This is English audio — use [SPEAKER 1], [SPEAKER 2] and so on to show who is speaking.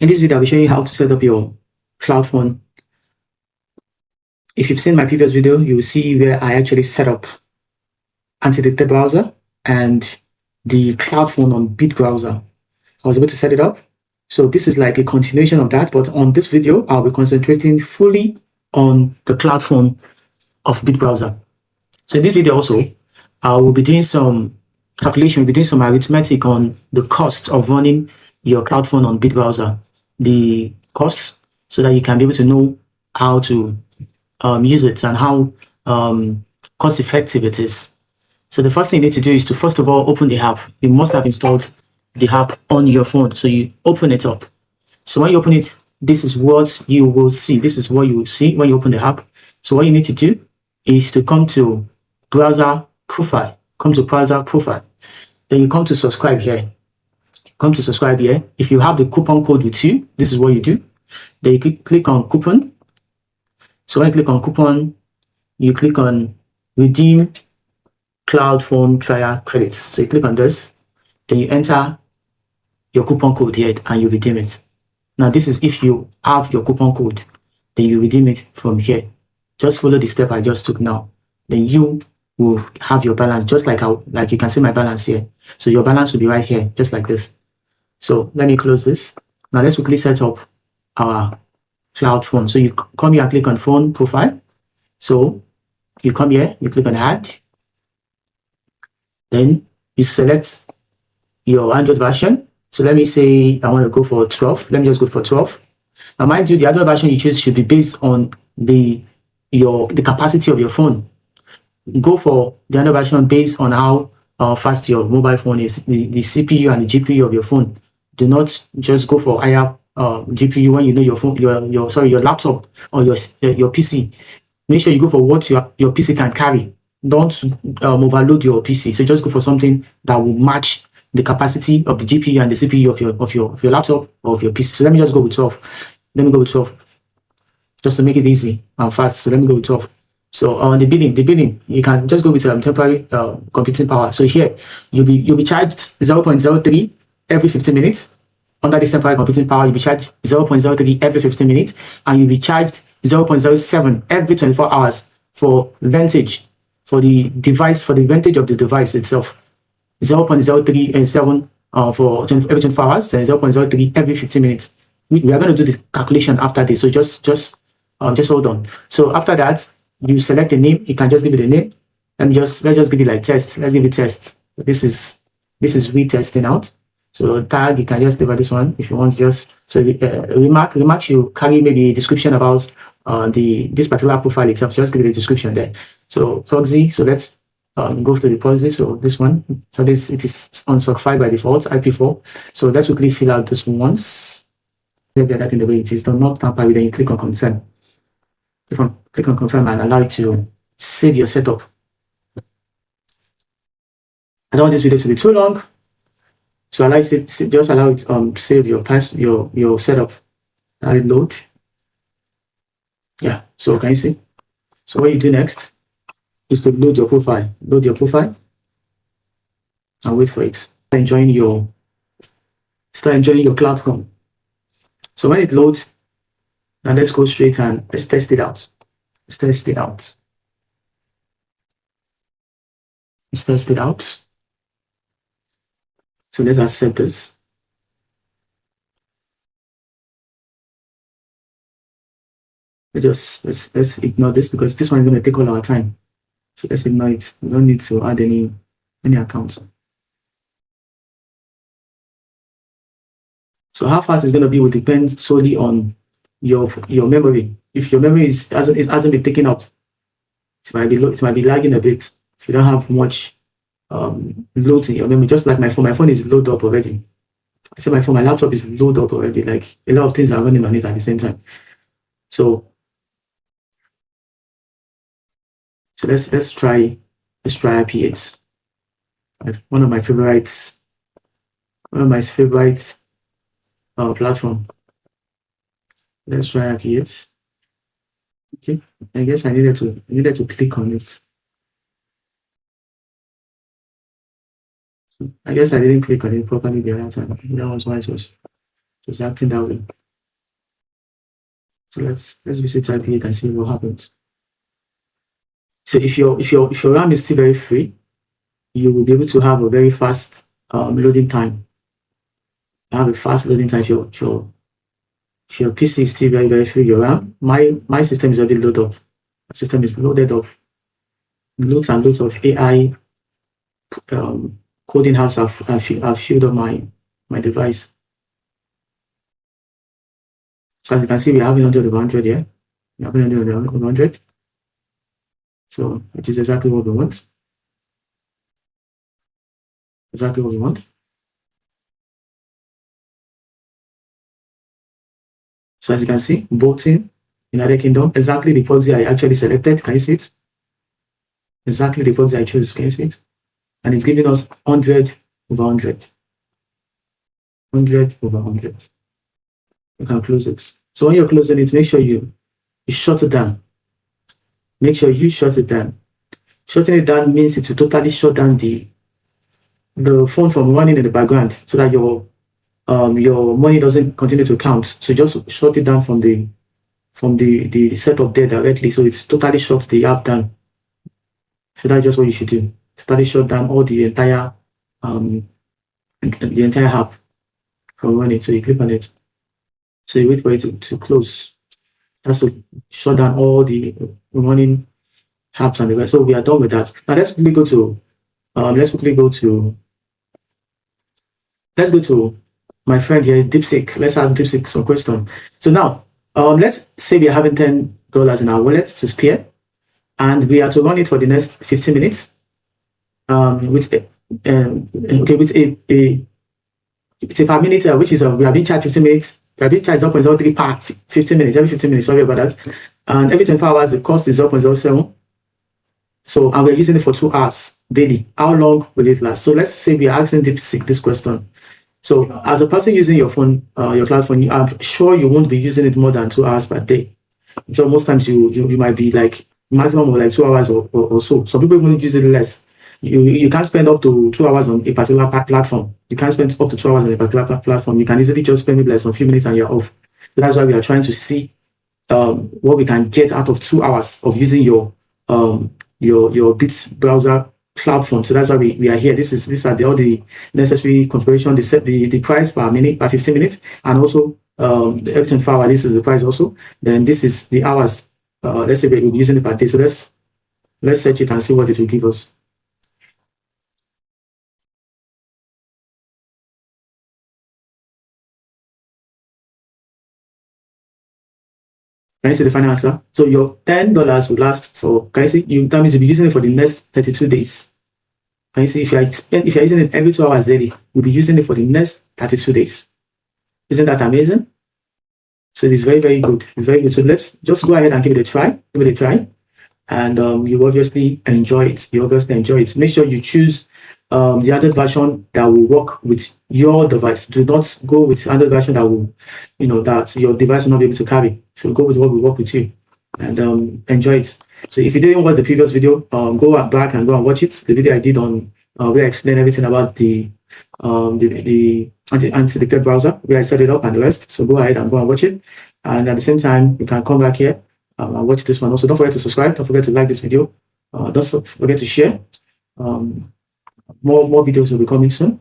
[SPEAKER 1] In this video, I'll be showing you how to set up your Cloudphone. If you've seen my previous video, you will see where I actually set up anti-detect browser and the Cloudphone on Bitbrowser. I was able to set it up. So this is like a continuation of that, but on this video, I'll be concentrating fully on the Cloudphone of Bitbrowser. So in this video also, I will be doing some calculation, we'll be doing some arithmetic on the costs of running your Cloudphone on Bitbrowser, the costs, so that you can be able to know how to use it and how cost effective it is. So the first thing you need to do is to first of all open the app. You must have installed the app on your phone. So you open it up. So when you open it, this is what you will see. This is what you will see when you open the app. So what you need to do is to come to browser profile. Come to browser profile. Then you come to subscribe here. Come to subscribe here. If you have the coupon code with you, this is what you do. Then you click on coupon. So when you click on coupon, you click on redeem Cloudphone trial credits. So you click on this, then you enter your coupon code here and you redeem it. Now this is if you have your coupon code, then you redeem it from here. Just follow the step I just took now. Then you will have your balance just like how, like you can see my balance here. So your balance will be right here, just like this. So let me close this. Now let's quickly set up our Cloudphone. So you come here and click on phone profile. So you come here, you click on add. Then you select your Android version. So let me say I want to go for 12. Let me just go for 12. Now mind you, the Android version you choose should be based on the capacity of your phone. Go for the Android version based on how fast your mobile phone is, the CPU and the GPU of your phone. Do not just go for higher GPU when you know your phone, your laptop or your PC. Make sure you go for what your PC can carry. Don't overload your PC. So just go for something that will match the capacity of the GPU and the CPU of your laptop or of your PC. So let me just go with 12. Let me go with 12, just to make it easy and fast. So let me go with 12. So on the billing, you can just go with temporary computing power. So here you'll be charged 0.03 every 15 minutes. Under this temporary computing power, you'll be charged 0.03 every 15 minutes, and you'll be charged 0.07 every 24 hours for vintage, for the device, for the vintage of the device itself. 0.037 for every 24 hours, and 0.03 every 15 minutes. We are going to do the calculation after this, so just hold on. So after that, you select the name. You can just give it a name. Let's just give it like test. Let's give it test. This is retesting out. So tag, you can just leave this one if you want. Just so remark you carry maybe a description about this particular profile itself. Just give it a description there. So proxy. So let's go to the proxy. So this one. So it is on SOC 5 by default, IP4. So let's quickly fill out this once. Leave that in the way it is. Do not tamper with it. Then you click on confirm. Click on confirm and allow it to save your setup. I don't want this video to be too long, so just allow it save your setup. Let it load. Yeah. So can you see? So what you do next is to load your profile. Load your profile and wait for it. Start enjoying your Cloudphone. So when it loads, now let's go straight and let's test it out. Let's test it out. Let's test it out. So let's accept this. Let's ignore this because this one is going to take all our time. So let's ignore it. We don't need to add any accounts. So how fast it's going to be will depend solely on your memory. If your memory hasn't been taken up, it might be lagging a bit. If you don't have much loads in your memory, just like my phone is loaded up already. I say my laptop is loaded up already. Like a lot of things are running on it at the same time. So let's try IP8. One of my favorite platform. Let's try IP8. Okay, I guess I needed to click on this. I guess I didn't click on it properly the other time. That was why it was So it's acting that way. So let's visit type it and see what happens. So if your RAM is still very free, you will be able to have a very fast loading time. Have a fast loading time if your PC is still very free. Your RAM, my system is already loaded up. My system is loaded up. Loads and loads of AI coding apps have filled up my device. So as you can see, we're having 100 over 100 here. We're having 100 over 100. So which is exactly what we want. Exactly what we want. So as you can see, voting, United Kingdom, exactly the policy I actually selected. Can you see it? Exactly the policy I chose. Can you see it? And it's giving us 100 over 100. 100 over 100. You can close it. So when you're closing it, make sure you shut it down. Make sure you shut it down. Shutting it down means it will totally shut down the phone from running in the background so that your money doesn't continue to count. So just shut it down from the setup there directly. So it's totally shuts the app down. So that's just what you should do. Totally shut down all the entire app from running. So you click on it. So you wait for it to close. That's to shut down all the running apps and the rest. So we are done with that. Now let's quickly go to my friend here, DeepSeek. Let's ask DeepSeek some question. So now, let's say we are having $10 in our wallet to spare, and we are to run it for the next 15 minutes. With a per minute, which is we are being charged 15 minutes. We are being charged 0.03 per 15 minutes. Every 15 minutes. Sorry about that. And every 24 hours, the cost is 0.07. So, and we're using it for 2 hours daily. How long will it last? So let's say we are asking DeepSeek this question. So as a person using your phone, your cloud phone, I'm sure you won't be using it more than 2 hours per day. I'm sure most times you might be like maximum of like 2 hours or so. Some people even use it less. You can't spend up to 2 hours on a particular platform. You can't spend up to 2 hours on a particular platform. You can easily just spend maybe like a few minutes and you're off. So that's why we are trying to see what we can get out of 2 hours of using your Bitbrowser Cloudphone. So that's why we are here. These are all the necessary configuration. They set the price per minute, per 15 minutes, and also every 24 hours. This is the price also. Then this is the hours. Let's say we're using it per day. So let's search it and see what it will give us. Can you see the final answer? So your $10 will last for, can you see? That means you'll be using it for the next 32 days. Can you see? If you're using it every 2 hours daily, you'll be using it for the next 32 days. Isn't that amazing? So it is very, very good. It's very good. So let's just go ahead and give it a try. Give it a try. And you obviously enjoy it. Make sure you choose the Android version that will work with your device. Do not go with Android version that will, that your device will not be able to carry. So go with what will work with you and enjoy it. So if you didn't watch the previous video, go back and go and watch it. The video I did on where I explained everything about the anti-detect browser, where I set it up and the rest. So go ahead and go and watch it. And at the same time, you can come back here and watch this one. Also, don't forget to subscribe. Don't forget to like this video. Don't forget to share. More videos will be coming soon.